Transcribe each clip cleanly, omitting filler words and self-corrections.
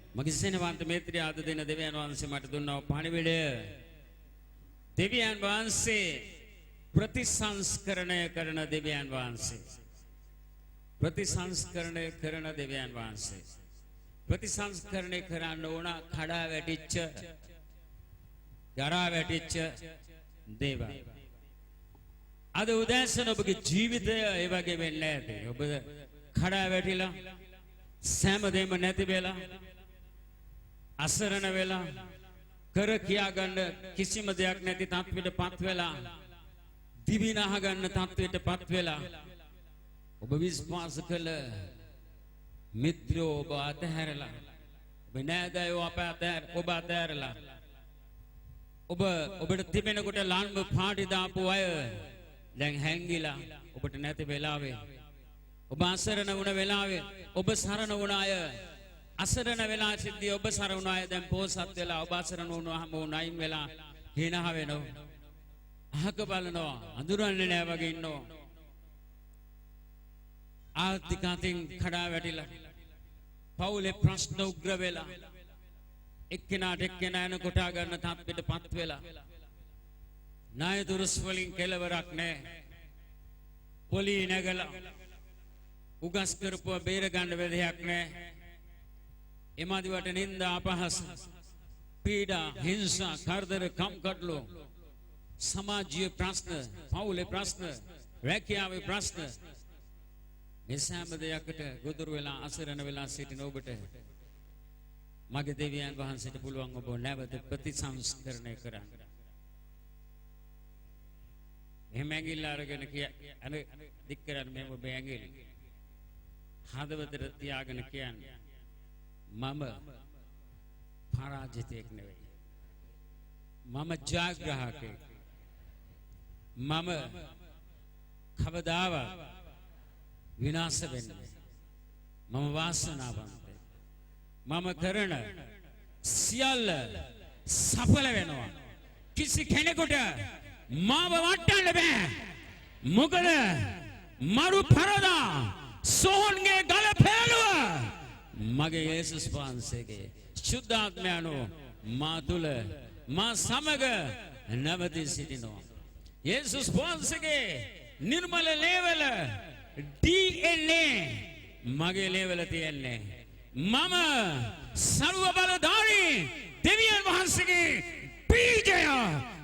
මගේ සෙනවන්ත මේත්‍රී ආද දෙන දෙවියන් වහන්සේ මට දුන්නා පණිවිඩය. දෙවියන් වහන්සේ ප්‍රතිසංස්කරණය කරන දෙවියන් වහන්සේ. ප්‍රතිසංස්කරණය කරන දෙවියන් වහන්සේ. ප්‍රතිසංස්කරණය කරන්න ඕන කඩා වැටිච්ච ගරා වැටිච්ච දේවල්. අද උදෑසන ඔබගේ ජීවිතය ඒ වගේ වෙන්නේ නැහැ. ඔබ කඩා වැටිලා සෑමදේම නැති වෙලා අසරණ වෙලා කර කියා ගන්න කිසිම දෙයක් නැති තත්ත්වයටපත් වෙලා දිවි නහ ගන්න තත්ත්වයටපත් වෙලා ඔබ විශ්වාස කළ මිත්‍රයෝ ඔබ අතහැරලා ඔබ නෑදෑයෝ ඔබ අතහැරලා ඔබට තිබෙන කොට ලාම්බ පාටි දාපු අය දැන් හැංගිලා ඔබට නැති වෙලාවේ ඔබ අසරණ වුණ වෙලාවේ ඔබ සරණ වුණ අය අසරණ වෙලා සිද්ධිය ඔබ සරණ වුණ අය දැන් පොසත් වෙලා ඔබ අසරණ වුණාම උණයින් වෙලා හිනහ වෙනවා අහක බලනවා අඳුරන්නේ නැහැ වගේ ඉන්නවා ආර්ථික අතින් කඩා වැටිලා පවුලේ ප්‍රශ්න උග්‍ර වෙලා එක්කෙනාට එක්කෙනා යන කොටා ගන්න තත්ත්වයටපත් වෙලා ණය දුරුස් වලින් කෙලවරක් නැහැ පොලී නැගලා උගස් කරපුව බේර ගන්න වෙලයක් නැහැ එමාදිවට නින්දා අපහාස පීඩා හිංසා කරදර කම්කටොළු සමාජීය ප්‍රශ්න පවුලේ ප්‍රශ්න රැකියාවේ ප්‍රශ්න මේ සෑම දෙයකට ගොදුරු වෙලා අසරණ වෙලා සිටින ඔබට මගේ දෙවියන් වහන්සේට පුළුවන් ඔබ නැවත ප්‍රතිසංස්කරණය කරන්න. එහෙම ඇඟිල්ල අරගෙන අර දික් කරන්නේ මේ ඔබ ඇඟිල්ල හදවතට තියාගෙන කියන්නේ මම පරාජිතයෙක් නෙවෙයි. මම ජයග්‍රාහකයෙක්. මම කවදාවත් විනාශ වෙන්නේ. මම වාසනාවන්තයි. මම කරන සියල්ල සඵල වෙනවා. කිසි කෙනෙකුට මාව වටන්න බෑ. මොකද මරු පරදා සෝන්ගේ ගල පෙළුව මගේ යේසුස් වහන්සේගේ ශුද්ධාත්මයන්ෝ මා තුල මා සමග නැවතී සිටිනවා. යේසුස් වහන්සේගේ නිර්මල ලේවල DNA මගේ ලේවල තියෙන්නේ. මම සර්ව බලධාරී දෙවියන් වහන්සේගේ බීජය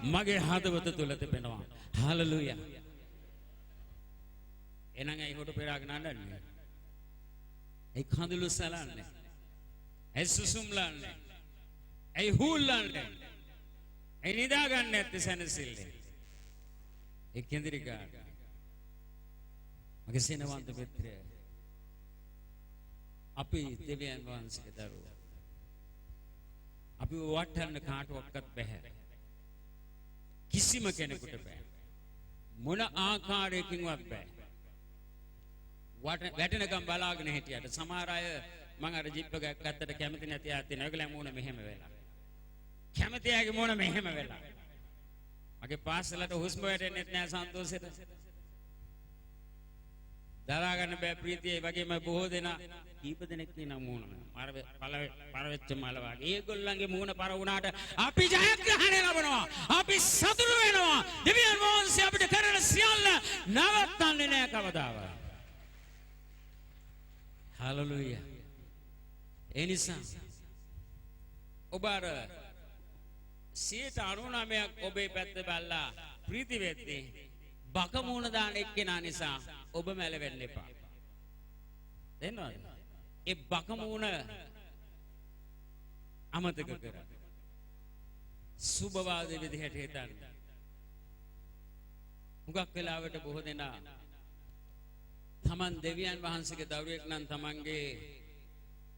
මගේ හදවත තුල තිබෙනවා. හලෙලූයා. එනං අය හොට පෙරාගෙන අඬන්නේ. ඒ කඳුළු සලන්නේ. ඒ සුසුම්ලන්නේ. ඒ හූල්ලන්නේ. ඒ නිදා ගන්න නැත්තේ සැනසෙල්ලේ. ඒ කෙන්දිරිකා. මගේ සෙනවන්ත මිත්‍රය. අපි දෙවියන් වහන්සේගේ දරුවෝ. අපි වටන්න කාටවත් බැහැ. කිසිම කෙනෙකුට බෑ. මොන ආකාරයකින්වත් බෑ. වැටෙනකම් බලාගෙන හිටියට සමහර අය මම අර ජිප් එකක් ගත්තට කැමති නැති ආත් නගලා මූණ මෙහෙම වෙලා. කැමති අයගේ මූණ මෙහෙම වෙලා. මගේ පාසලට හුස්ම වැටෙන්නේ නැහැ සන්තෝෂෙට. දරා ගන්න බෑ ප්‍රීතිය වගේම බොහෝ දෙනා කීප දෙනෙක් ඉන්නා මූණ පරවෙච්ච මල වගේ. ඒගොල්ලන්ගේ මූණ පර වුණාට අපි ජයග්‍රහණය ලබනවා. අපි සතුටු වෙනවා. දෙවියන් වහන්සේ අපිට කරන සියල්ල නවත්තන්නේ නැහැ කවදාවත්. හලෙලූයා. ඒ නිසා ඔබ අර 99% ඔබේ පැත්ත බැලලා ප්‍රීති වෙද්දී බක මූණ දාන එක්කෙනා නිසා ඔබ මැලෙන්න එපා. දෙන්නවද? ඒ බක මූණ අමතක කර. සුබවාදී විදිහට හිතන්න. මුගක් වෙලාවට බොහෝ දෙනා තමන් දෙවියන් වහන්සේගේ දරුවෙක් නම් තමන්ගේ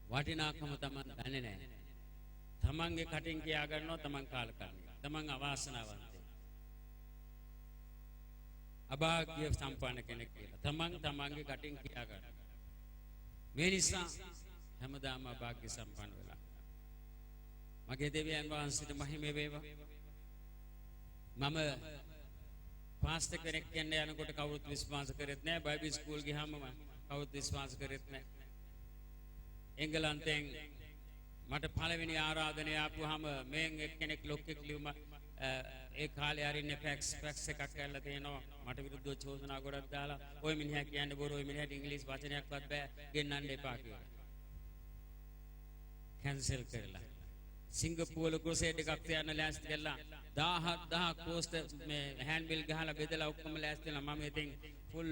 වටිනාකම තමන් දන්නේ නැහැ. තමන්ගේ කටින් කියා ගන්නවා තමන් කාලකන්ණි. තමන් අවාසනාවන්තයි. අභාග්‍ය සම්පන්න කෙනෙක් කියලා. තමන්ගේ කටින් කියා ගන්නවා. මේ නිසා හැමදාම අභාග්‍ය සම්පන්න වෙලා. මගේ දෙවියන් වහන්සේට මහිම වේවා. මම පාස්ටර් කෙනෙක් කියන්න යනකොට කවුරුත් විශ්වාස කරෙත් නැහැ. බයිබල් ස්කූල් ගියාම කවුරුත් විශ්වාස කරෙත් නැහැ. එංගලන්තෙන් මට පළවෙනි ආරාධනය ආපුවාම මෙන් එක්කෙනෙක් ලොක්ෙක් ලියුම ඒ කාලේ අරින්න ෆැක්ස් එකක් කරලා තියෙනවා මට විරුද්ධව චෝදනා ගොඩක් දාලා ඔය මිනිහා කියන්නේ බොරු ඔය මිනිහට ඉංග්‍රීසි වචනයක්වත් බෑ ගෙන්නන්න එපා කියලා කැන්සල් කරලා සිංගප්පූරුවල ක්‍රොසේඩ් එකක් තියන්න ලෑස්ති කළා 17000 පෝස්ට් මේ හෑන්ඩ් බිල් ගහලා බෙදලා ඔක්කොම ලෑස්ති වෙනවා මම ඉතින් ෆුල්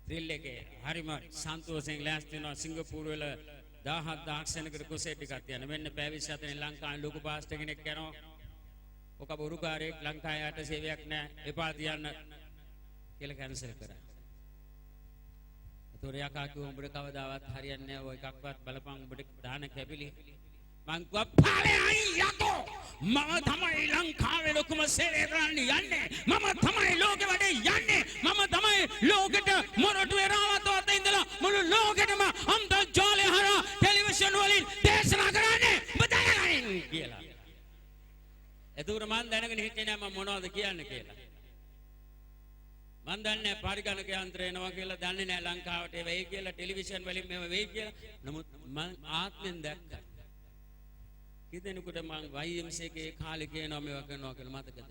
ත්‍රිල් එකේ හරිම සන්තෝෂෙන් ලෑස්ති වෙනවා සිංගප්පූරුවල 17000 සෙනඟට ක්‍රොසේඩ් එකක් තියන්න මෙන්න පැවිදි සතනේ ලංකාවේ ලොකු පාස්ටර් කෙනෙක් යනවා ඔක බොරුකාරයෙක් ලංකාවේ යට සේවයක් නැහැ එපා තියන්න කියලා කැන්සල් කරා. ඒතොර යකා කිව්ව උඹට කවදාවත් හරියන්නේ නැහැ ඔය එකක්වත් බලපන් උඹට දාන කැපිලි මං කිව්වා පාලේ අයියෝ මම තමයි ලංකාවේ ලොකුම සේවය කරන්න යන්නේ මම තමයි ලෝකෙ වැඩේ යන්නේ මම තමයි ලෝකෙට මොරටුවේ රාවතවත් ඉඳලා මුළු ලෝකෙටම අන්තර්ජාලය හරහා ටෙලිවිෂන් වලින් දේශනා කරන්නේ ඔබ දැනගන්න කියලා. එතකොට මම දැනගෙන හිටියේ නෑ මම මොනවද කියන්නේ කියලා. මම දන්නේ පරිගණක යන්ත්‍රය එනවා කියලා දන්නේ නෑ ලංකාවට ඒ වෙයි කියලා ටෙලිවිෂන් වලින් මේව වෙයි කියලා. නමුත් මම ආත්මෙන් දැක්කා. කිදෙනෙකුට මං YMCA එකේ කාලේ කියනවා මේවා කරනවා කියලා මතකද?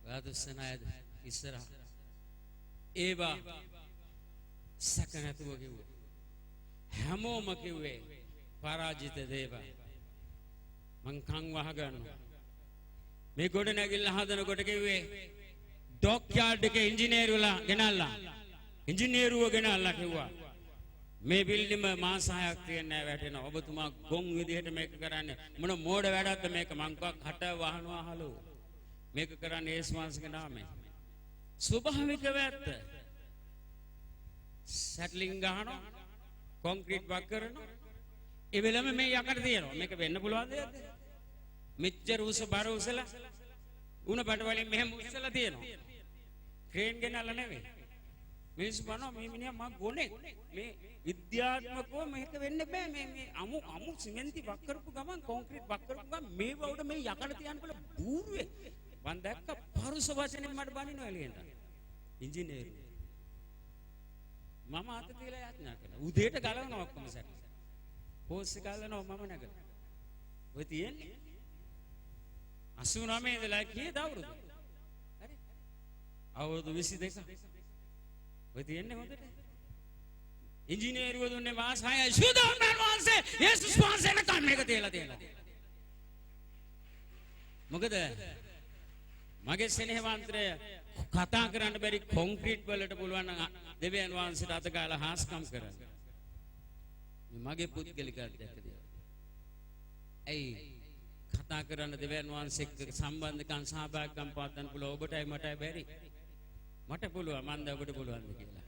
වාදසනායද ඉස්සරහ ඒවා සැක නැතුව කිව්වා. හැමෝම කිව්වේ පරාජිත දේවා. මං කන් වහගන්නවා. මේ ගොඩ නැගිල්ල හදනකොට කිව්වේ ඩොක්යාඩ් එකේ ඉංජිනේරුවලා ගෙනල්ලා. ඉංජිනේරුවෝ ගෙනල්ලා කිව්වා. මේ බිල්ඩිම මාස 6ක් තියන්නේ වැටෙනවා. ඔබතුමා ගොන් විදිහට මේක කරන්නේ මොන මෝඩ වැඩක්ද මේක මං කක් හට වහනවා හලෝ. මේක කරන්නේ ඒස්වාංශගේ නාමයෙන්. ස්වභාවිකව ඇත්ත. සැට්ලින් ගහනවා. කොන්ක්‍රීට් වක් කරනවා. ඒ වෙලම මේ යකඩ තියෙනවා. මේක වෙන්න පුළුවන් දෙයක්ද? මෙච්චර උස බර උසලා උණ බඩ වලින් මෙහෙම උස්සලා තියෙනවා. ක්‍රේන් ගෙනල්ලා නෙවෙයි. මිනිස්සු බලනවා මේ මිනිහා මා ගොනේ මේ විද්‍යාත්මකව මේක වෙන්න බෑ මේ අමු සිමෙන්ති වක් කරපු ගමන් කොන්ක්‍රීට් වක් කරපු ගමන් මේ වලට මේ යකඩ තියන්න බල බූරුවේ මම දැක්ක පරුස වචනේ මට බනිනවා එළියට ඉංජිනේරු මම අත තියලා යාඥා කරනවා උදේට ගලවනවා ඔක්කොම සැක පෝස් එක ගලවනවා මම නැගලා ඔය තියෙන්නේ 89 ඉඳලා කීයද අවුරුදු හරි අවුරුදු 22 ඔය තියන්නේ හොඳට ඉංජිනේරුවෝ දුන්නේ මාස 6යි සුදෝමන් වහන්සේ යේසුස් වහන්සේ නැකම් මේක තියලා තියෙනවා මොකද මගේ සෙනෙහවන්තරය කතා කරන්න බැරි කොන්ක්‍රීට් වලට පුළුවන් නම් දෙවියන් වහන්සේට අත ගාලා හාස්කම් කරන්න මගේ පුද්ගලිකත්වයක් දැක්කද ඇයි කතා කරන්න දෙවියන් වහන්සේ එක්ක සම්බන්ධකම් සහභාගීකම් පවත්වන්න පුළුවන් ඔබටයි මටයි බැරි මට පුළුවන් මන්ද ඔබට පුළුවන්ද කියලා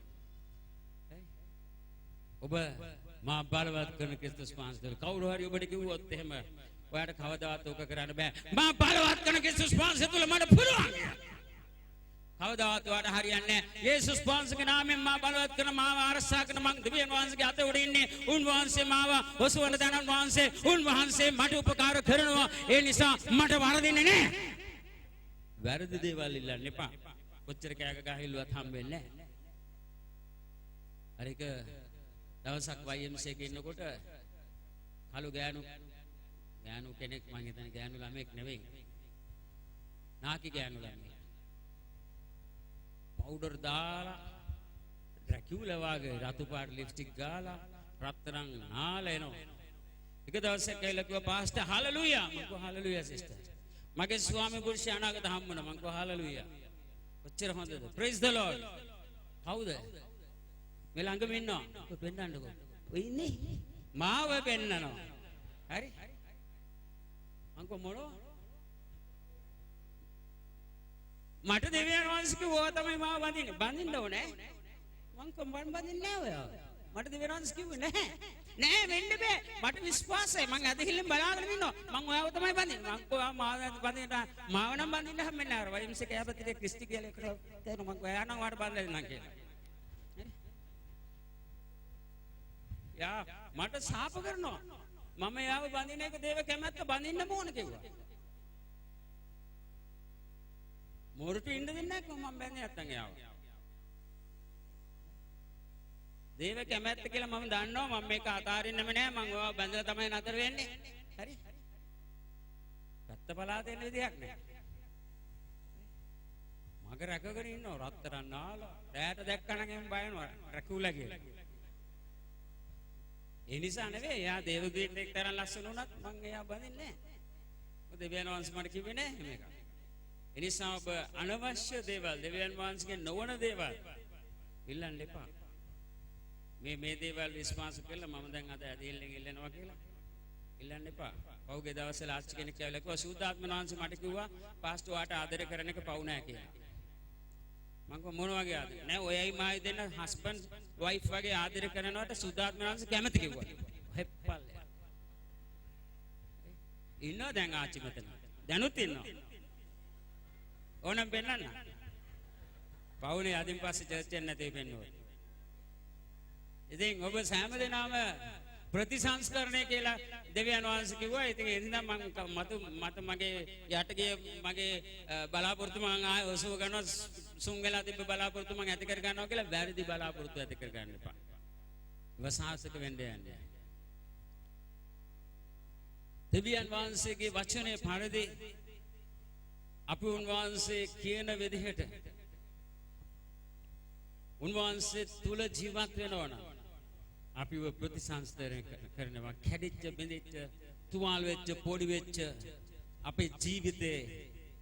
ඔබ මා බලවත් කරන ක්‍රිස්තුස් වහන්සේ කවුරු හරි ඔබට කිව්වොත් එහෙම ඔයාට කවදාවත් ඕක කරන්න බෑ මා බලවත් කරන ක්‍රිස්තුස් වහන්සේ තුල මට පුළුවන් කවදාවත් ඔයාට හරියන්නේ නැහැ යේසුස් වහන්සේගේ නාමයෙන් මා බලවත් කරන මාව ආරක්ෂා කරන මං දෙවියන් වහන්සේගේ අත උඩ ඉන්නේ උන්වහන්සේ මාව ඔසවන දනන් වහන්සේ උන්වහන්සේ මට උපකාර කරනවා ඒ නිසා මට වරදින්නේ නැහැ වැරදි දේවල් ඉල්ලන්න එපා කොච්චර කෑග ගහ හිල්ලුවත් හම්බෙන්නේ නැහැ. හරි එක දවසක් YMCA එකේ ඉන්නකොට කළු ගෑනු කෙනෙක් මං හිතන්නේ ගෑනු ළමෙක් නෙවෙයි. නාකි ගෑනු ළමෙක්. පවුඩර් දාලා ඩ්‍රැකියුලා වගේ රතු පාට ලිප්ස්ටික් ගාලා රත්තරන් නාලා එනවා. එක දවසක් ඇවිල්ලා කිව්වා පාස්ටර් හලෙලූයා මං කිව්වා හලෙලූයා සිස්ටර්. මගේ ස්වාමි පුරුෂයා අනාගත හම්බුණා මං කිව්වා හලෙලූයා. කොච්චර හොඳද praise the lord කවුද මේ ළඟම ඉන්නවා ඔය පෙන්නන්නකෝ ඔය ඉන්නේ මාව පෙන්නනවා හරි අංකෝ මොළෝ මට දෙවියන් වහන්සේ කිව්වා තමයි මාව බඳින්න ඕනේ මං කොම්බන් බඳින්නේ නැහැ ඔය මට දෙවියන් වහන්සේ කිව්වේ නෑ වෙන්න බෑ මට විශ්වාසයි මං ඇදහිල්ලෙන් බලාගෙන ඉන්නවා මං ඔයාව තමයි බඳින්නේ මං කොහා මාව බඳින්න මාව නම් බඳින්න හැමෙන්නේ නැහැ වයිම්ස් එක යපතිරේ ක්‍රිස්ටි කියලා එකට තේන මං ඔයා නම් වාට බඳින්න කියලා යා මට සාප කරනවා මම යාව බඳින එක දේව කැමැත්ත බඳින්න ඕන කිව්වා මොරටු ඉන්න දෙන්නේ නැහැ මම බැන්නේ නැත්තම් යාව දේව කැමැත්ත කියලා මම දන්නවා. මම මේක අතාරින්නෙම නෑ. මම ඔය බැඳලා තමයි නතර වෙන්නේ. හරි. පැත්ත පලාත එන්න විදියක් නෑ. මග රැකගෙන ඉන්නවා රත්තරන් නාලා. රැයට දැක්කනම් එම් බය වෙනවා රැකුලා කියලා. ඒ නිසා නෙවෙයි. එයා දේවදූතෙක් එක්තරම් ලස්සන වුණත් මං එයා බඳින්නේ නෑ. මොකද දෙවියන් වහන්සේ මට කිව්වේ නෑ මේක. ඒ නිසා ඔබ අනවශ්‍ය දේවල් දෙවියන් වහන්සේගේ නොවන දේවල් ඉල්ලන්න එපා. මේ දේවල් විශ්වාස කළා මම දැන් අද ඇදෙල්ලෙන් ඉල්ලනවා කියලා ඉල්ලන්න එපා. පහුගිය දවස්වල ආච්චි කෙනෙක් කියලා කිව්වා සූදාත්ම වහන්සේ මට කිව්වා පාස්ටර් වාට ආදර කරන එක පවු නෑ කියලා. මම කිව්වා මොන වගේ ආදර? නෑ ඔයයි මායි දෙන්න හස්බන්ඩ් වයිෆ් වගේ ආදර කරනවට සූදාත්ම වහන්සේ කැමති කිව්වා. හෙප්පල්. ඉන්නවා දැන් ආච්චි මෙතන. දැනුත් ඉන්නවා. ඕනම් පෙන්නන්න. පවුනේ අදින් පස්සේ චර්ච් එක නැතේ පෙන්නුවා. ඉතින් ඔබ සෑම දෙනාම ප්‍රතිසංස්කරණය කියලා දෙවියන් වහන්සේ කිව්වා. ඉතින් ඒ නිසා මට මගේ යටගේ මගේ බලාපොරොත්තු මම ආයෙ ඔසව ගන්නවා සුන් වෙලා තිබ්බ බලාපොරොත්තු මම ඇති කර ගන්නවා කියලා වැරදි බලාපොරොත්තු ඇති කර ගන්න එපා. වසාසක වෙන්න යන්නේ. දෙවියන් වහන්සේගේ වචනේ පරිදි අපි උන්වහන්සේ කියන විදිහට උන්වහන්සේ තුල ජීවත් වෙනවා නම් අපිව ප්‍රතිසංස්කරණය කරනවා. කැඩිච්ච බෙදෙච්ච තුවාල වෙච්ච පොඩි වෙච්ච අපේ ජීවිතේ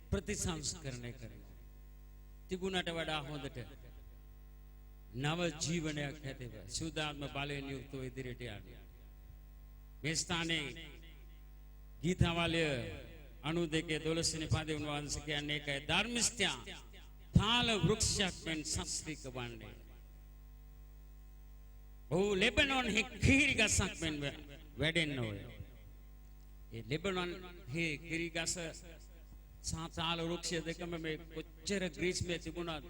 ප්‍රතිසංස්කරණය කරනවා. තිබුණට වඩා හොඳට නව ජීවනයක් ඇතිව සුදාත්ම බලයෙන් යුක්තව ඉදිරියට යන්න. මේ ස්ථානයේ ගීතවලය 92:12 වෙනි පදේ උන්වහන්සේ කියන්නේ ඒකයි ධර්මිෂ්ඨයා තාල වෘක්ෂයක් මෙන් සස්ත්‍රික වන්නේ. ඔහු ලෙබනොන් කිරිගසක් මෙන් වැඩෙන්න ඕය. ඒ ලෙබනොන් කිරිගස තාල වෘක්ෂය දෙකම මේ කොච්චර ග්‍රීස්මේ තිබුණත්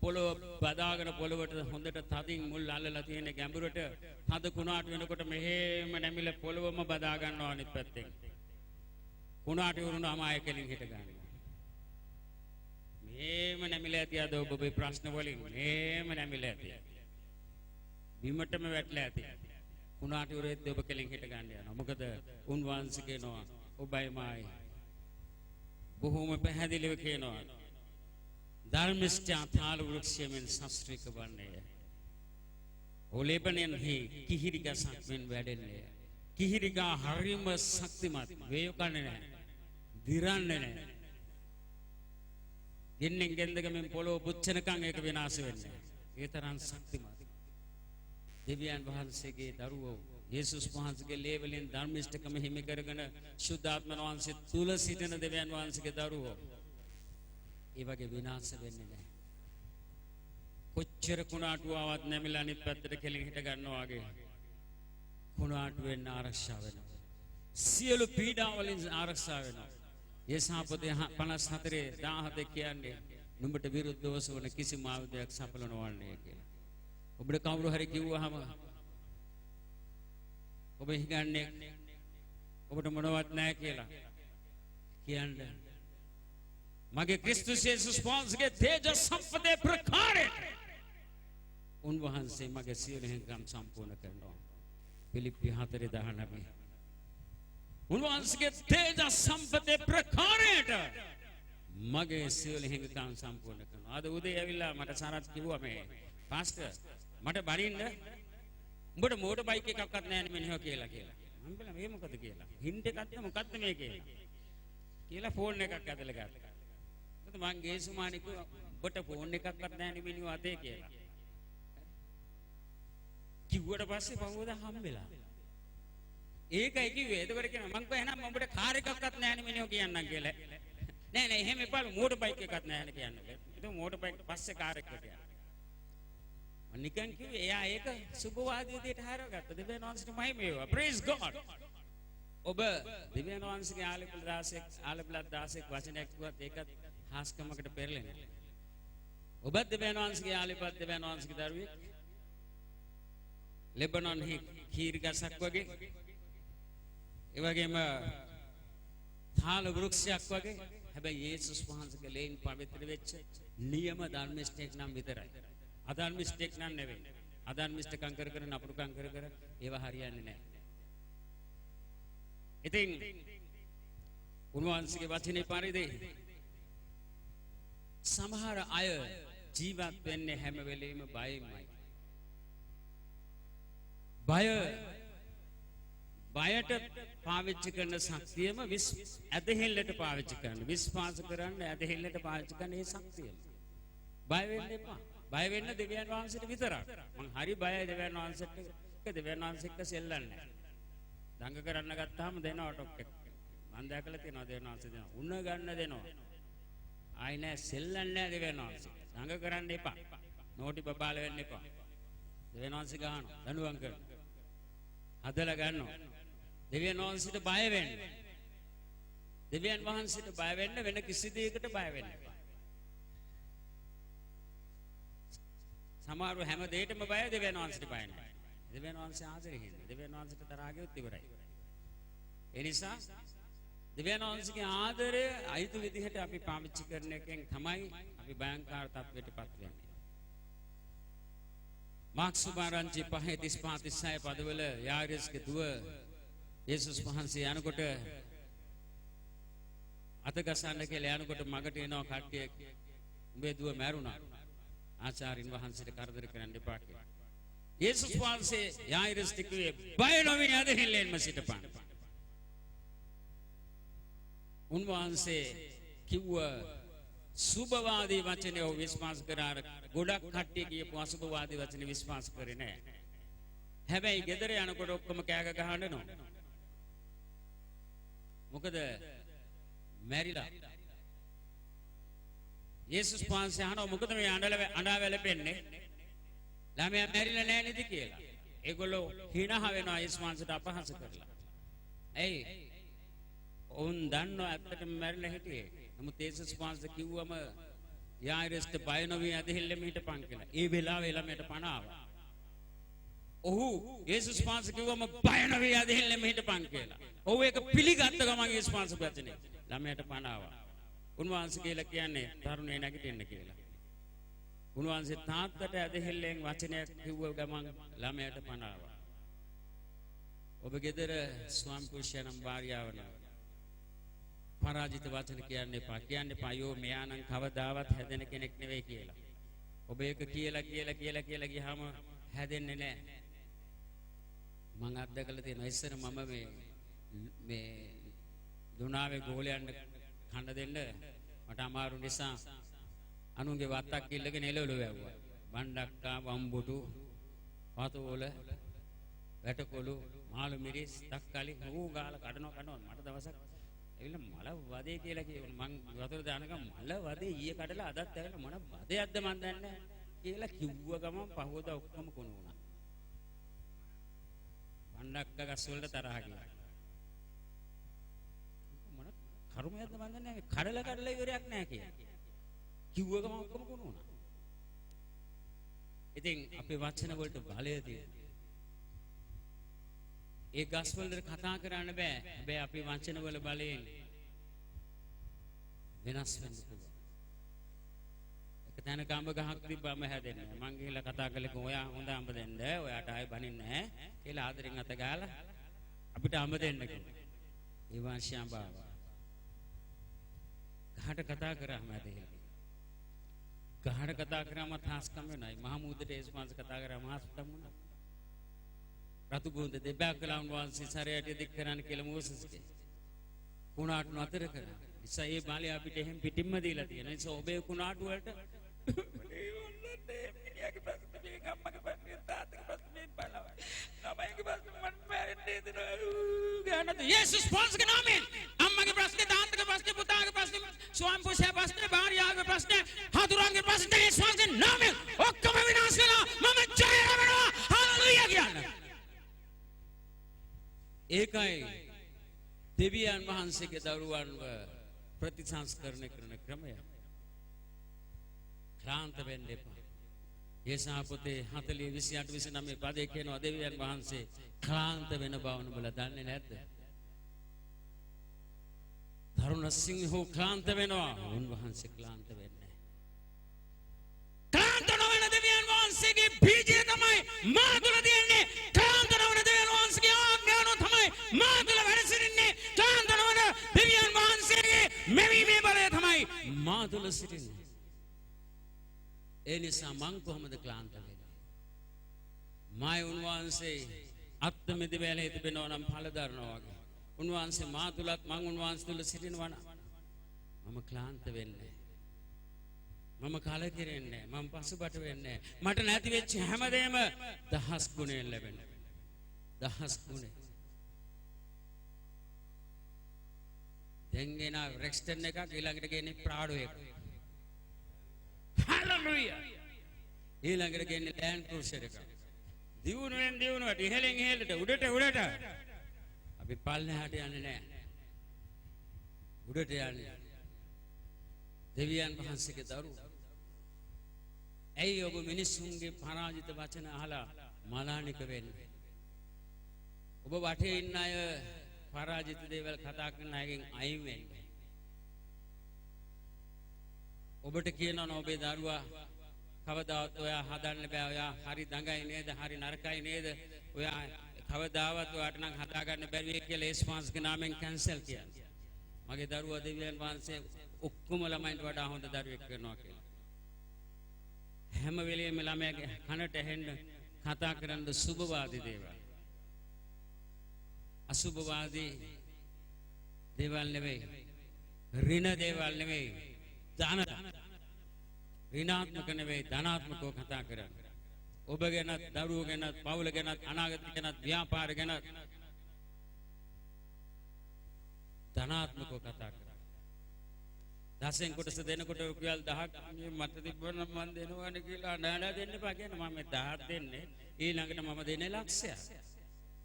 පොළොව බදාගෙන පොළොවට හොඳට තදින් මුල් අල්ලලා තියෙන ගැඹුරට තද කුණාට වෙනකොට මෙහෙම නැමිලා පොළොවම බදා ගන්නවා අනිත් පැත්තෙන්. කුණාට වුණාම ආයෙ කෙලින් හිට ගන්නවා. මේම නැමිලා ඇති අද ඔබේ ප්‍රශ්න වලින් මේම නැමිලා ඇති. බිමටම වැටලා ඇති. කුණාට උරෙද්ද ඔබ කෙලින් හිට ගන්න යනවා. මොකද උන්වහන්සේ කියනවා ඔබයි මායි බොහොම පැහැදිලිව කියනවා ධර්මිෂ්ඨයා තාල වෘක්ෂයෙන් සස්ත්‍රික වන්නේ. ඔලෙබනෙන් කිහිරිගසක් මෙන් වැඩෙන්නේ. කිහිරිගා හරිම ශක්තිමත්. වේය කන්නේ නැහැ. දිරන්නේ නැහැ. ගෙන්නෙන් ගෙන්දගමෙන් පොළොව පුච්චනකම් ඒක විනාශ වෙන්නේ. ඒ තරම් ශක්තිමත්. දෙවියන් වහන්සේගේ දරුවෝ යේසුස් වහන්සේගේ ලේවලින් ධර්මිෂ්ඨකම හිමි කරගෙන සුද්ධාත්ම වහන්සේ තුල සිටින දෙවියන් වහන්සේගේ දරුවෝ ඒ වගේ විනාශ වෙන්නේ නැහැ. කොච්චර කුණාටුවාවත් නැමිලා අනිත් පැත්තට කෙලින් හිට ගන්නවා වගේ කුණාටු වෙන්න ආරක්ෂා වෙනවා. සියලු පීඩා වලින් ආරක්ෂා වෙනවා. යේසාපතේ 54:17 කියන්නේ නුඹට විරුද්ධව සවන කිසිම ආයුධයක් සඵල නොවන්නේ කියලා. ඔබට කවුරු හරි කිව්වහම ඔබ හිතන්නේ ඔබට මොනවත් නැහැ කියලා කියන්නේ මගේ ක්‍රිස්තුස් යේසුස් වහන්සේගේ තේජස් සම්පතේ ප්‍රකාරයෙන් උන්වහන්සේ මගේ සියලු හිඟම් සම්පූර්ණ කරනවා. පිලිප්පි 4:19 උන්වහන්සේගේ තේජස් සම්පතේ ප්‍රකාරයට මගේ සියලු හිඟම් සම්පූර්ණ කරනවා. අද උදේ ඇවිල්ලා මට සරත් කිව්වා මේ පාස්ටර් මට බණින්න උඹට මෝටර් බයික් එකක්වත් නැහැ නේ මෙහෙම කියලා. මම බැලුවා මේ මොකද කියලා. හින්ට් එකක්ද මොකක්ද මේ කියලා ෆෝන් එකක් ඇදලා ගත්තා. මං ගේසුමානික ඔබට ෆෝන් එකක්වත් නැහැ නේ මිනිහ අතේ කියලා. කිව්වට පස්සේ පහුවදා හම්බෙලා. ඒකයි කිව්වේ. එතකොට කියනවා මං කොහේ එහෙනම් ඔබට කාර් එකක්වත් නැහැ නේ මිනිහ කියන්නම් කියලා. නෑ එහෙම එපාලු මෝටර් බයික් එකක් නැහැ නේ කියන්න. ඒක මෝටර් බයික් පස්සේ කාර් එකක් කියලා. මං නිකන් කිව්වේ එයා ඒක සුබවාදී විදියට හරවගත්තා. දෙවියන් වහන්සේට මහිම වේවා. ප්‍රේස් ගෝඩ්. ඔබ දෙවියන් වහන්සේගේ ආලපලත් 16ක් වචනයක් කිව්වත් ඒකත් හාස්කමකට පෙරලෙන්නේ. ඔබත් දෙවියන් වහන්සේගේ ආලපලත් දෙවියන් වහන්සේගේ දරුවෙක්. ලෙබනන් කීරිගසක් වගේ. ඒ වගේම තාල වෘක්ෂයක් වගේ. හැබැයි යේසුස් වහන්සේගේ ලේන් පවිත්‍ර වෙච්ච නියම ධර්මිෂ්ඨෙක් නම් විතරයි. අධර්මිෂ්ඨෙක් නම් නෙවෙයි. අදන් මිස්ටර් කංකර කරන අපුරු කංකර කර ඒවා හරියන්නේ නැහැ. ඉතින් උන්වහන්සේගේ වචනේ පරිදි සමහර අය ජීවත් වෙන්නේ හැම වෙලෙම බයෙන්මයි. බයට පාවිච්චි කරන ශක්තියම ඇදහිල්ලට පාවිච්චි කරන, විශ්වාස කරන්න ඇදහිල්ලට පාවිච්චි කරන ඒ ශක්තියම. බය වෙන්න එපා. බය වෙන්න දෙවියන් වහන්සේට විතරක්. මං හරි බයයි දෙවියන් වහන්සේට. දෙවියන් වහන්සේ එක්ක සෙල්ලන්නේ. දඟ කරන්න ගත්තාම දෙනවා ටොක් එක. මං දැකලා තියෙනවා දෙවියන් වහන්සේ දෙනවා. උණ ගන්න දෙනවා. ආයි නෑ සෙල්ලන්නේ නෑ දෙවියන් වහන්සේ. දඟ කරන්න එපා. නෝටි බබාල වෙන්න එපා. දෙවියන් වහන්සේ ගහනවා. දඬුවම් කරනවා. හදලා ගන්නවා. දෙවියන් වහන්සේට බය වෙන්න. දෙවියන් වහන්සේට බය වෙන්න වෙන කිසි දෙයකට බය වෙන්න එපා. සමහරව හැම දෙයකටම බය, දෙවියන් වහන්සේට බය නැහැ. දෙවියන් වහන්සේ ආදරෙ හින්දා. දෙවියන් වහන්සේට තරහාගෙත් ඉවරයි. ඒ නිසා දෙවියන් වහන්සේගේ ආදරය අයිති විදිහට අපි පාවිච්චි කරන එකෙන් තමයි අපි භයංකාර තත්ත්වයටපත් වෙන්නේ. මාක්ස් සුභාරංචි 5:35 පදවල යායිරස්ගේ දුව යේසුස් වහන්සේ යනකොට අත ගසන්න කියලා යනකොට මගට එනවා කට්ටිය. උඹේ දුව මැරුණා. ආචාර්යින් වහන්සේට කරදර කරන්න එපා කියලා. යේසුස් වහන්සේ යායිරස්ට කිව්වේ බය නොවී ඇදහිල්ලෙන්ම සිටපන්. උන්වහන්සේ කිව්ව සුභවාදී වචනේ ඔහු විශ්වාස කරාර. ගොඩක් කට්ටිය කියපු අසුභවාදී වචනේ විශ්වාස කරේ නැහැ. හැබැයි ගෙදර යනකොට ඔක්කොම කෑග ගහනවා. මොකද මැරිලා. යේසුස් වහන්සේ අහනවා මොකද මේ අඬා වැළපෙන්නේ? ළමයා මැරිලා නැහැ නේද කියලා. ඒගොල්ලෝ හිනහ වෙනවා යේසුස් වහන්සේට අපහාස කරලා. ඇයි? ඔවුන් දන්නවා ඇත්තටම මැරිලා හිටියේ. නමුත් යේසුස් වහන්සේ කිව්වම යායිරස්ට බය නොවී ඇදහිල්ලෙම හිටපන් කියලා. ඒ වෙලාවේ ළමයට පණ ආවා. ඔහු යේසුස් වහන්සේ කිව්වම බය නොවී ඇදහිල්ලෙම හිටපන් කියලා. ඔහු ඒක පිළිගත්ත ගමන් යේසුස් වහන්සේ වචනේ ළමයට පණ ආවා. උන්වහන්සේ කියලා කියන්නේ තරුණේ නැගිටින්න කියලා. උන්වහන්සේ තාත්තට ඇදහිල්ලෙන් වචනයක් කිව්ව ගමන් ළමයට පණ ආවා. ඔබ ගෙදර ස්වාමි පුරුෂයා නම් භාර්යාව නම් පරාජිත වචන කියන්න එපා. කියන්න එපා යෝ මෙයා නම් කවදාවත් හැදෙන කෙනෙක් නෙවෙයි කියලා. ඔබ ඒක කියලා ගියාම හැදෙන්නේ නැහැ. මම අත්දකලා තියෙනවා ඉස්සර මම මේ දුනාවේ ගෝලයන්ට කන්න දෙන්න මට අමාරු නිසා අනුන්ගේ වත්තක් ඉල්ලගෙන එළවලු වැව්වා. බණ්ඩක්කා වම්බුටු පතෝල වැටකොළු මාළු මිරිස් තක්කාලි ඌ ගාලා කඩනවා මට දවසක් ඇවිල්ලා මල වදේ කියලා කිව්වා. මං වතුර දානකම් මල වදේ ඊයේ කඩලා අදත් ඇවිල්ලා මොන වදයක්ද මන් දන්නේ නැහැ කියලා කිව්ව ගමන් පහවදා ඔක්කොම කොණු වුණා. බණ්ඩක්කා ගස් වලට තරහ ගියා. මොන කර්මයක්ද මන් දන්නේ නැහැ. කඩලා ඉවරයක් නැහැ කියලා. කිව්ව ගමන් ඔක්කොම කොණු වුණා. ඉතින් අපේ වචන වලට බලය තියෙනවා. ඒ ගස් වලට කතා කරන්න බෑ. හැබැයි අපේ වචන වල බලයෙන් වෙනස් වෙන්න පුළුවන්. එක තැනක අඹ ගහක් තිබ්බම හැදෙන්නේ. මං ගිහලා කතා කළේ ඔයා හොඳ අඹ දෙන්න. ඔයාට ආයෙ බනින්නේ නැහැ කියලා ආදරෙන් අත ගාලා අපිට අඹ දෙන්න කිව්වා. ඒ වාසිය අඹ ආවා. ගහට කතා කරාම හැදෙන්නේ. ගහට කතා කරාම තාස්කම් වෙනයි. මහමුදට ඒස්මාංශ කතා කරාම හාස්කම් වුණා. රතු බුන්ද දෙබැක්කලන් වහන්සේ සරයට දික් කරන්න කියලා මෝසස්ගේ කුණාටු නතර කරා. නිසා මේ බාලය අපිට එහෙම පිටින්ම දීලා තියෙනවා. නිසා ඔබේ කුණාටු වලට මේ වන්නත් මිනිහාගේ ප්‍රශ්න මේ අම්මගේ ප්‍රශ්න තාත්තගේ ප්‍රශ්න මේ බලව. ළමයිගේ ප්‍රශ්න මන් මැරෙන්නේ නේද? යේසුස් වහන්සේගේ නාමයෙන් අම්මගේ ප්‍රශ්න තාත්තගේ ප්‍රශ්න පුතාගේ ප්‍රශ්න ස්වාමි පුරුෂයා ප්‍රශ්න භාර්යාවගේ ප්‍රශ්න හතුරුන්ගේ ප්‍රශ්න යේසුස් වහන්සේගේ නාමයෙන් ඔක්කොම විනාශ වෙලා මම ජය ලබනවා. හාලෙලූයා කියන්නේ. ඒකයි දෙවියන් වහන්සේගේ දරුවන්ව ප්‍රතිසංස්කරණය කරන ක්‍රමය. ක්ලාන්ත වෙන්න එපා. යේසායා පොතේ 40:28-29 පදේ කියනවා දෙවියන් වහන්සේ ක්ලාන්ත වෙන බව නුඹලා දන්නේ නැද්ද? තරුණ සිංහෝ ක්ලාන්ත වෙනවා. උන්වහන්සේ ක්ලාන්ත වෙන්නේ නැහැ. ක්ලාන්ත නොවන දෙවියන් වහන්සේගේ බීජය තමයි ඒ නිසා මං කොහොමද ක්ලාන්ත වෙන්නේ? මයි උන්වහන්සේ අත්මිද වේලේ තිබෙනවා නම් ඵල දරනවා වගේ. උන්වහන්සේ මා තුලත් මං උන්වහන්සේ තුල සිටිනවා නම් මම ක්ලාන්ත වෙන්නේ නැහැ. මම කලකිරෙන්නේ නැහැ. මම පසුබට වෙන්නේ නැහැ. මට නැති වෙච්ච හැමදේම දහස් ගුණයෙන් ලැබෙනවා. දහස් ගුණේ. දෙංගේන රෙක්ස්ටන් එකක් ඊළඟට ගෙන්නේ ප්‍රාඩෝ එකක්. හලෙලූයා. ඊළඟට ගෙන්නේ ලෑන්ඩ් ක්‍රූසර් එකක්. දියුණුවට ඉහළින් ඉහළට උඩට අපි පල්ලෙහාට යන්නේ නැහැ. උඩට යන්නේ. දෙවියන් වහන්සේගේ දරුවෝ. ඇයි ඔබ මිනිසුන්ගේ පරාජිත වචන අහලා මලානික වෙන්නේ? ඔබ වටේ ඉන්න අය පරාජිත දේවල් කතා කරන අයගෙන් අයින් වෙන්න. ඔබට කියනවා ඔබේ දරුවා කවදාවත් ඔයා හදන්න බෑ, ඔයා හරි දඟයි නේද, හරි නරකයි නේද, ඔයා කවදාවත් ඔයාට නම් හදාගන්න බැරි වෙයි කියලා ඒස්පාස්ගේ නාමයෙන් කැන්සල් කියන්නේ. මගේ දරුවා දෙවියන් වහන්සේ ඔක්කොම ළමයින්ට වඩා හොඳ දරුවෙක් කරනවා කියලා. හැම වෙලෙම ළමයාගේ කනට ඇහෙන්න කතා කරන්න සුබවාදී දේවල්. අසුබවාදී දේවල් නෙවෙයි. ඍණ දේවල් නෙවෙයි. ඍණාත්මක නෙවෙයි, ධනාත්මකව කතා කරන්නේ. ඔබ ගැනත්, දරුවෝ ගැනත්, පවුල ගැනත්, අනාගතය ගැනත්, ව්‍යාපාර ගැනත් ධනාත්මකව කතා කරන්නේ. දසෙන් කොටස දෙනකොට රුපියල් 10ක් මට තිබුණා මම දෙනවනේ කියලා නෑ දෙන්න එපා කියන මම 10ක් දෙන්නේ. ඊළඟට මම දෙන්නේ ලක්ෂයක්.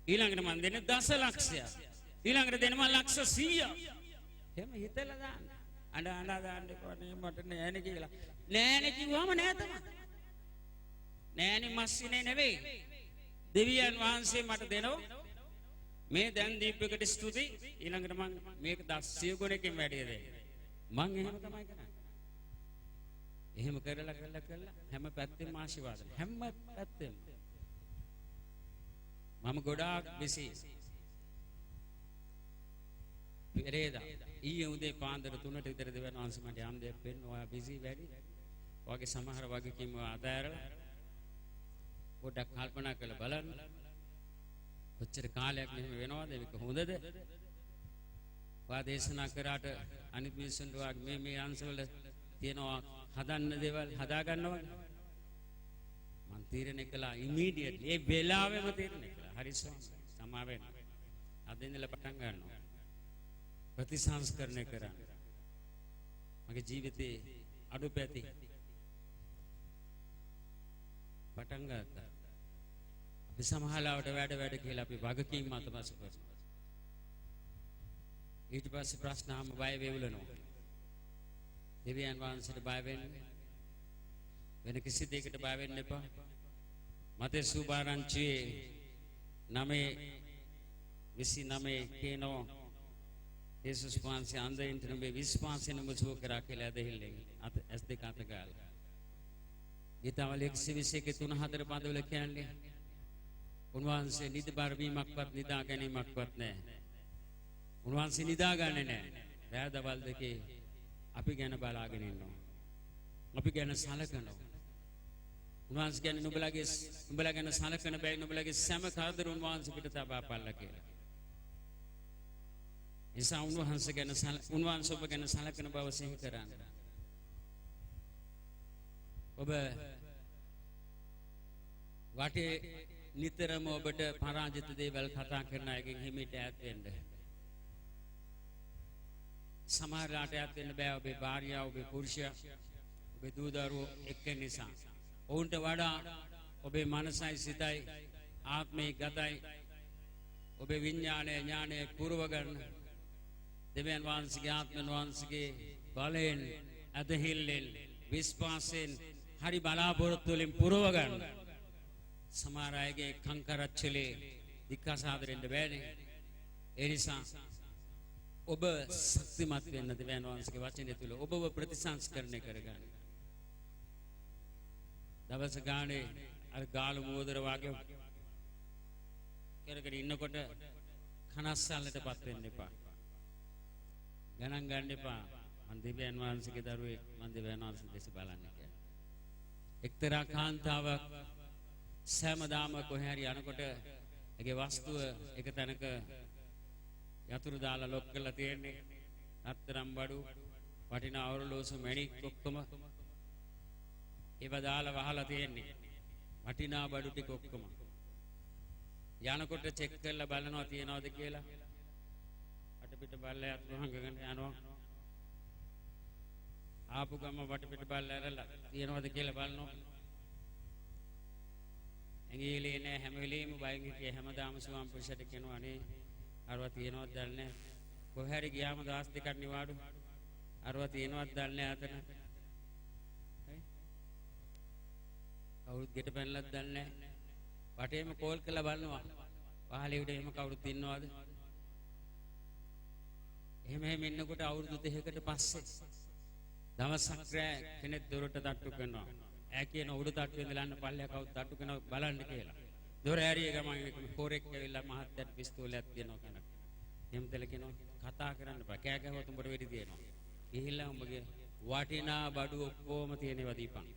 ඊළඟට මම දෙන්නේ දසලක්ෂයක්. ඊළඟට දෙන්නේ මම ලක්ෂ 100ක්. එහෙම හිතලා දාන්න. අඬ දාන්න කොහොනේ මට නෑනේ කියලා. නෑනේ කිව්වම නෑ තමයි. නෑනේ මස්සිනේ නෙවෙයි. දෙවියන් වහන්සේ මට දෙනවා. මේ දැන් දීපයකට ස්තුති. ඊළඟට මම මේක 10 ගුණකින් වැඩි දෙන්නේ. මං එහෙම තමයි කරන්නේ. එහෙම කරලා හැම පැත්තෙම ආශිර්වාද. හැම පැත්තෙම. මම ගොඩාක් බිසි. පෙරේදා ඊයේ උදේ පාන්දර 3ට විතර දෙවන වංශ මට යම් දෙයක් වෙන්න ඔයා බිසි වැඩි. ඔයගේ සමහර වගකීම් අතෑරලා පොඩ්ඩක් කල්පනා කරලා බලන්න. කොච්චර කාලයක් මෙහෙම වෙනවද? මේක හොඳද? වාදේශනා කරාට අනිත් මිනිස්සුන්ට වාගේ මේ අංශවල තියෙනවා හදන්න දේවල් හදා ගන්නවා. මං තීරණය කළා ඉමීඩියට්ලි ඒ වෙලාවෙම තීරණය කළා. හරි සමා වෙන්න. අද ඉඳලා පටන් ගන්නවා. ප්‍රතිසංස්කරණය කරන්න. මගේ ජීවිතේ අඩුපැති පටන් ගත්තා. අපි සමහරවට වැඩ කියලා අපි වගකීම් මත පසු කරනවා. ඊට පස්සේ ප්‍රශ්න ආම බය වේවුලනවා. දෙවියන් වහන්සේට බය වෙන්න. වෙන කිසි දෙයකට බය වෙන්න එපා. මතේ සූභාරංචියේ 9:29 කියනවා යේසුස් වහන්සේ අන්ධයින්ට නෙමෙයි විශ්වාසයෙන් මුසුව කරා කියලා ඇදහිල්ලෙන් ඇස් දෙක අත ගාලා. ඊතවල 121 3-4 පදවල කියන්නේ උන්වහන්සේ නිදබර වීමක්වත් නිදා ගැනීමක්වත් නැහැ. උන්වහන්සේ නිදාගන්නේ නැහැ. රෑ දවල් දෙකේ අපි ගැන බලාගෙන ඉන්නවා. අපි ගැන සලකනවා. උන්වහන්සේ කියන්නේ නුඹලා ගැන සලකන බැයි නුඹලාගේ සෑම කරදර උන්වහන්සේ පිට තබා පල්ලා කියලා. නිසා උන්වහන්සේ ඔබ ගැන සලකන බව සිහි කරන්න. ඔබ වටේ නිතරම ඔබට පරාජිත දේවල් කතා කරන අයගෙන් හිමීට ඈත් වෙන්න. සමහරලාට ඈත් වෙන්න බෑ. ඔබේ භාර්යාව, ඔබේ පුරුෂයා, ඔබේ දූ දරුවෝ එක්ක නිසා. ඔවුන්ට වඩා ඔබේ මනසයි සිතයි ආත්මේ ගතයි ඔබේ විඥානය ඥානය පුරව ගන්න දෙවියන් වහන්සේගේ ආත්මයන් වහන්සේගේ බලයෙන් අදහිල්ලෙන් විශ්වාසයෙන් හරි බලාපොරොත්තු වලින් පුරව ගන්න. සමහර අයගේ කංකරච්චලේ දික්කසාදරෙන්න බෑනේ. ඒ නිසා ඔබ ශක්තිමත් වෙන්න දෙවියන් වහන්සේගේ වචනය තුල ඔබව ප්‍රතිසංස්කරණය කරගන්න. දවස ගානේ අර ගාලු මෝදර වාගේ කරගෙන ඉන්නකොට කනස්සල්ලටපත් වෙන්න එපා. ගණන් ගන්න එපා. මම දෙවියන් වහන්සේගේ දරුවෙක්, මම දෙවියන් වහන්සේ දෙස බලන්නේ කියලා. එක්තරා කාන්තාවක් සෑමදාම කොහේ හරි යනකොට ඒගේ වස්තුව එක තැනක යතුරු දාලා ලොක් කරලා තියෙන්නේ. අත්තරම් බඩු වටිනා අවුරුලෝසු මැණික් ඔක්කොම ඒව දාලා වහලා තියෙන්නේ. වටිනා බඩු ටික ඔක්කොම යනකොට චෙක් කරලා බලනවා තියනවද කියලා. වටපිට බලලා යතුරු හංගගෙන යනවා. ආපු ගම වටපිට බලලා ඇරලා තියනවද කියලා බලනවා. ඇඟිලි නෑ හැම වෙලෙම බයෙන් හිටියේ. හැමදාම සුවම් පුරුෂට කියනවා අනේ අරවා තියනවද දන්නේ නෑ. කොහේ හරි ගියාම දවස් දෙකක් නිවාඩු අරවා තියනවද දන්නේ නෑ අතන. කවුරුත් ගෙට පැනලත් දන්නේ නෑ. වටේම කෝල් කරලා බලනවා. පහලේ උඩ එහෙම කවුරුත් ඉන්නවද? එහෙම ඉන්නකොට අවුරුදු 2කට පස්සේ දවසක් රෑ කෙනෙක් දොරට තට්ටු කරනවා. ඈ කියන උඩ තට්ටුවේ ඉඳලා යන පල්ලෙහා කවුද තට්ටු කරනවා බලන්න කියලා. දොර ඇරිය ගමන් හොරෙක් ඇවිල්ලා මහත්තයාට පිස්තෝලයක් දෙනවා කෙනෙක්. එහෙමදල කියනවා කතා කරන්න බෑ. කෑ ගැහුවොත් උඹට වෙඩි දෙනවා. ගිහිල්ලා උඹගේ වටිනා බඩු ඔක්කොම තියෙනවා දීපන්.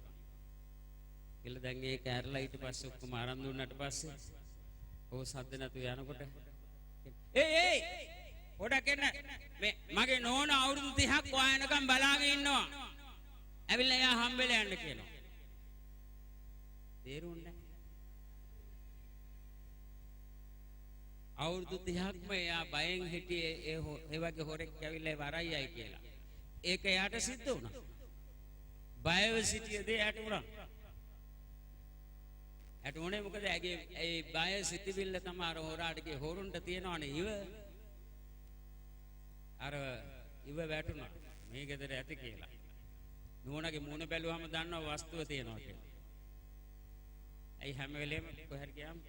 කියලා දැන් ඒක ඇරලා ඊට පස්සේ ඔක්කොම අරන් දුන්නාට පස්සේ ඕ සද්ද නැතුව යනකොට ඒ පොඩක් එන්න මේ මගේ නෝන අවුරුදු 30ක් වයනකම් බලාගෙන ඉන්නවා. ඇවිල්ලා එයා හම්බෙලා යන්න කියනවා. තේරුණා? අවුරුදු 30ක්ම එයා බයෙන් හිටියේ ඒ වගේ හොරෙක් ඇවිල්ලා වරයියයි කියලා. ඒක එයාට සිද්ධ වුණා. බයව සිටියේදී එයාට උනා. ඇට උනේ මොකද ඇගේ ඒ බය සිටිවිල්ල තමයි අර හොරාටගේ හොරුන්ට තියනවනේ ඉව. අර ඉව වැටුණා. මේ ගෙදර ඇති කියලා. නෝනාගේ මූණ බැලුවම දන්නවා වස්තුව තියනවා කියලා. ඇයි හැම වෙලේම කොහෙට ගියාම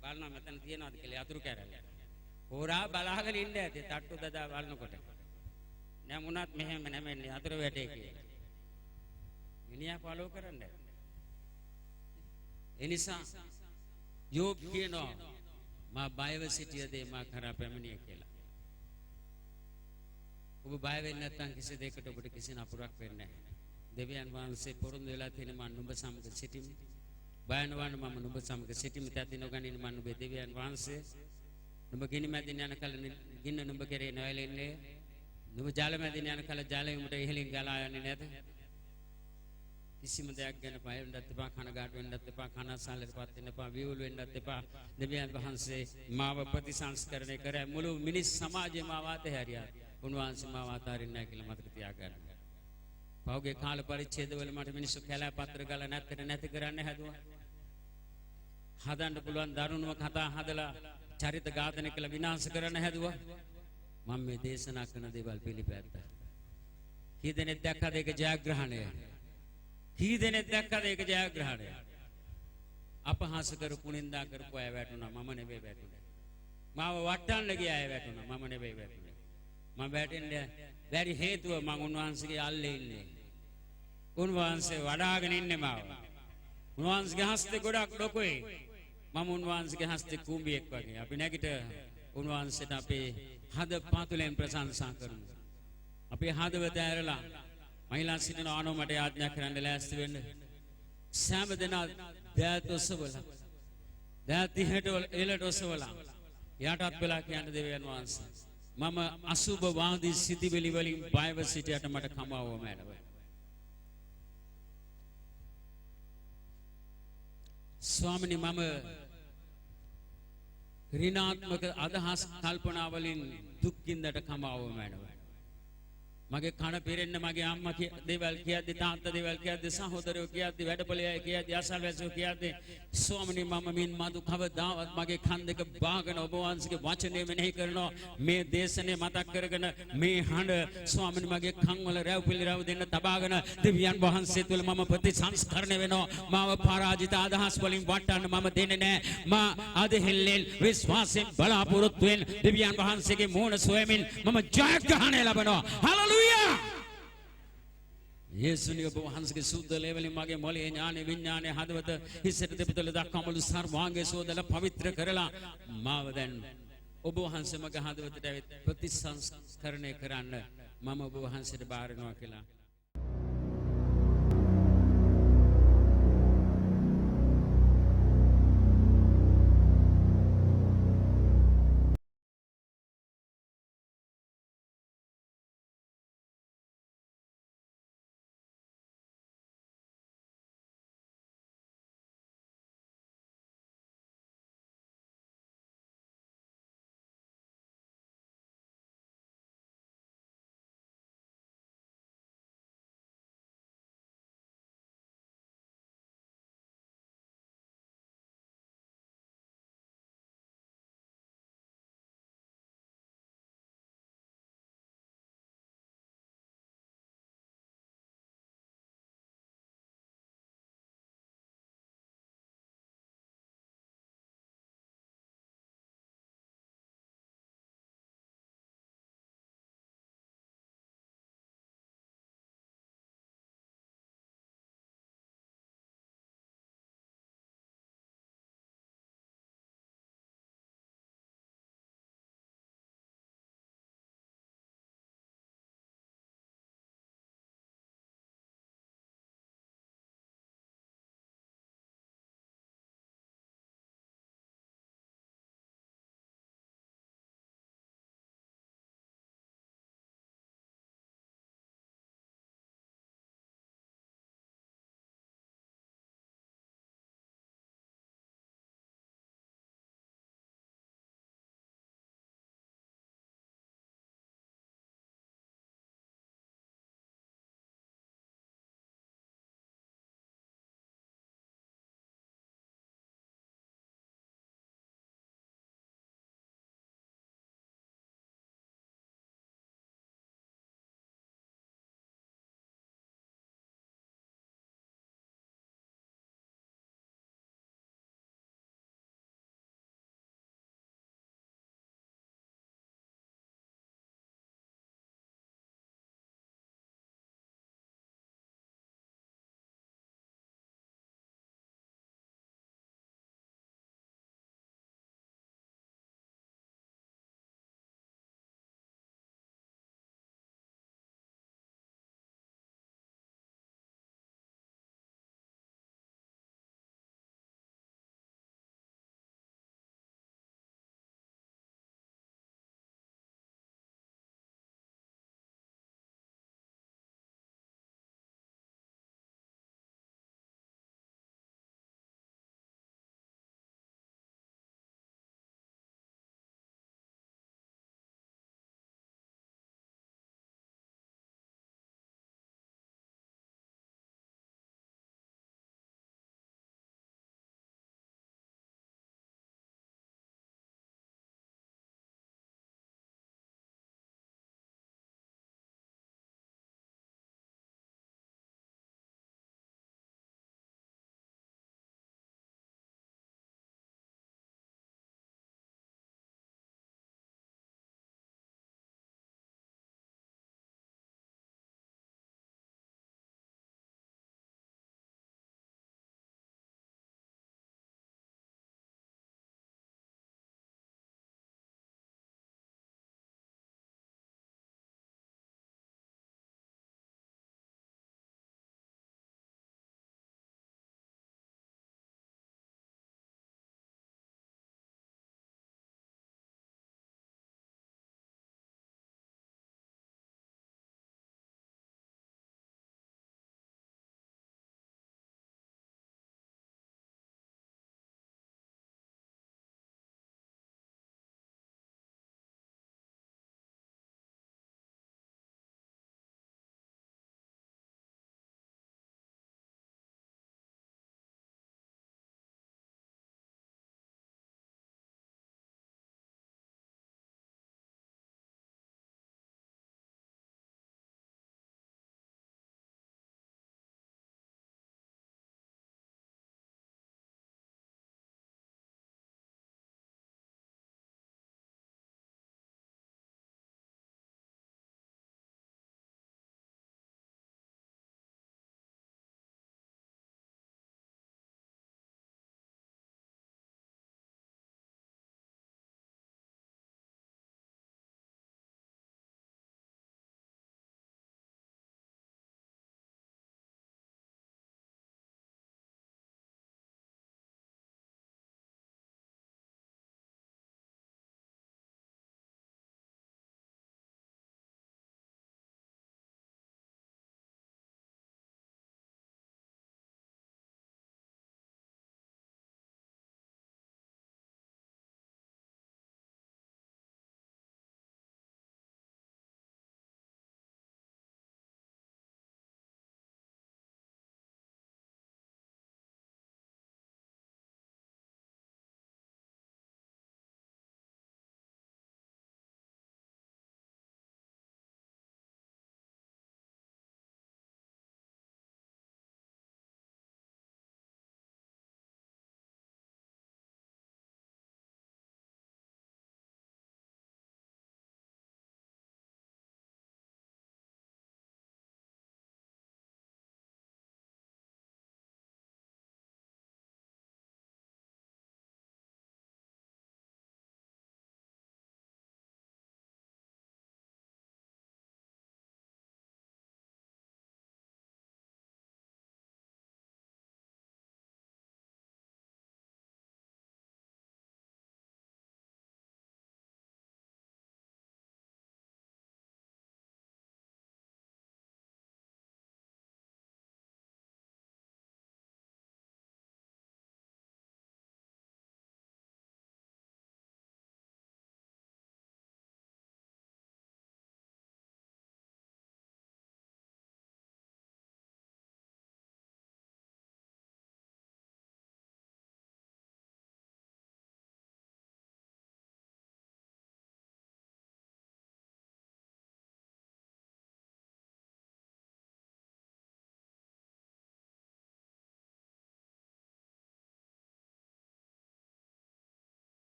බලනවා මෙතන තියනවාද කියලා යතුරු කැරල්ල. හොරා බලාගෙන ඉන්න ඇති තට්ටු දදා බලනකොට. නෑ මුණත් මෙහෙම නැමෙන්නේ යතුරු වැටේ කියලා. මිනිහා ෆලෝ කරන්නේ. එනිසා යෝබ් කියනවා මා බයව සිටියදී මා කරා පැමිණිය කියලා. ඔබ බය වෙන්නේ නැත්නම් කිසි දෙයකට ඔබට කිසි නපුරක් වෙන්නේ නැහැ. දෙවියන් වහන්සේ පොරොන්දු වෙලා තියෙන මම නුඹ සමග සිටිමි. බය නොවන්න මම නුඹ සමග සිටිමි. තැති නොගනින්න මම නුඹේ දෙවියන් වහන්සේ. නුඹ ගිනි මැදින් යන කල ගින්න නුඹ කෙරේ නොයැලෙන්නේ. නුඹ ජල මැදින් යන කල ජලය උඹට ඉහළින් ගලා යන්නේ නැත. කිසිම දෙයක් ගැන බය වෙන්නත් එපා, කනගාටු වෙන්නත් එපා, කනස්සල්ලටපත් වෙන්න එපා, විවුල් වෙන්නත් එපා. දෙවියන් වහන්සේ මාව ප්‍රතිසංස්කරණය කර මුළු මිනිස් සමාජයම ආවාතහැරියා. උන්වහන්සේ මාව අතාරින්නේ නැහැ කියලා මතක තියාගන්න. පෞගේ කාල පරිච්ඡේදවල මට මිනිස්සු කැලෑ පත්‍ර ගාලා නැති කරන්න හැදුවා. හදන්න පුළුවන් දරුණුව කතා හදලා චරිත ඝාතනය කළ විනාශ කරන්න හැදුවා. මම මේ දේශනා කරන දේවල් පිළිපැත්තා. කී දෙනෙක් දැක්කද ඒක ජයග්‍රහණය? කී දෙනෙක් දැක්කද ඒක ජයග්‍රහණය? අපහාස කරපු නින්දා කරපු අය වැටුණා. මම නෙවෙයි වැටුනේ. මාව වටන්න ගිය අය වැටුණා. මම නෙවෙයි වැටුනේ. මම වැටෙන්නේ බැරි හේතුව මම උන්වහන්සේගේ අල්ලේ ඉන්නේ. උන්වහන්සේ වඩාගෙන ඉන්නේ මාව. උන්වහන්සේගේ හස්තේ ගොඩක් ලොකුයි. මම උන්වහන්සේගේ හස්තේ කුඹියෙක් වගේ. අපි නැගිට උන්වහන්සේට අපේ හද පාතුලෙන් ප්‍රශංසා කරමු. අපේ හදවත ඇරලා මහිලා සිටින ආනෝ මට ආඥා කරන්න ලෑස්ති වෙන්න. සෑම දෙනා දෑත් ඔසවලා දෑත් ඉහට එලට ඔසවලා යටත් වෙලා කියන්න දෙවියන් වහන්සේ මම අසුබ වාදී සිටිවිලි වලින් බයව සිටියට මට කමාව මැනව. ස්වාමිනී මම ඍණාත්මක අදහස් කල්පනා වලින් දුක් විඳට කමාව මැනව. මගේ කන පිරෙන්න මගේ අම්මා දේවල් කියද්දි තාත්තා දේවල් කියද්දි සහෝදරයෝ කියද්දි වැඩපොළේ අය කියද්දි අසල්වැසියෝ කියද්දි ස්වාමිනී මම මින් මදු කවදාවත් මගේ කන් දෙක බාගෙන ඔබ වහන්සේගේ වචනේ මෙනෙහි කරනවා. මේ දේශනේ මතක් කරගෙන මේ හඬ ස්වාමිනී මගේ කන් වල රැව් පිළිරැව් දෙන්න තබාගෙන දෙවියන් වහන්සේ තුල මම ප්‍රතිසංස්කරණය වෙනවා. මාව පරාජිත අදහස් වලින් වටන්න මම දෙන්නේ නැහැ. මා අදහිල්ලෙන් විශ්වාසයෙන් බලාපොරොත්තුෙන් දෙවියන් වහන්සේගේ මූණ සොයමින් මම ජයග්‍රහණය ලබනවා. හලලුයා. යේසුනි ඔබ වහන්සේගේ සුද්ධ ලේවලින් මගේ මොළේ ඥානෙ විඥානෙ හදවත හිසට දෙපිටල දක්වා මුළු සර්වාංගය සෝදලා පවිත්‍ර කරලා මාව දැන් ඔබ වහන්සේ මගේ හදවතට ඇවිත් ප්‍රතිසංස්කරණය කරන්න මම ඔබ වහන්සේට බාරනවා කියලා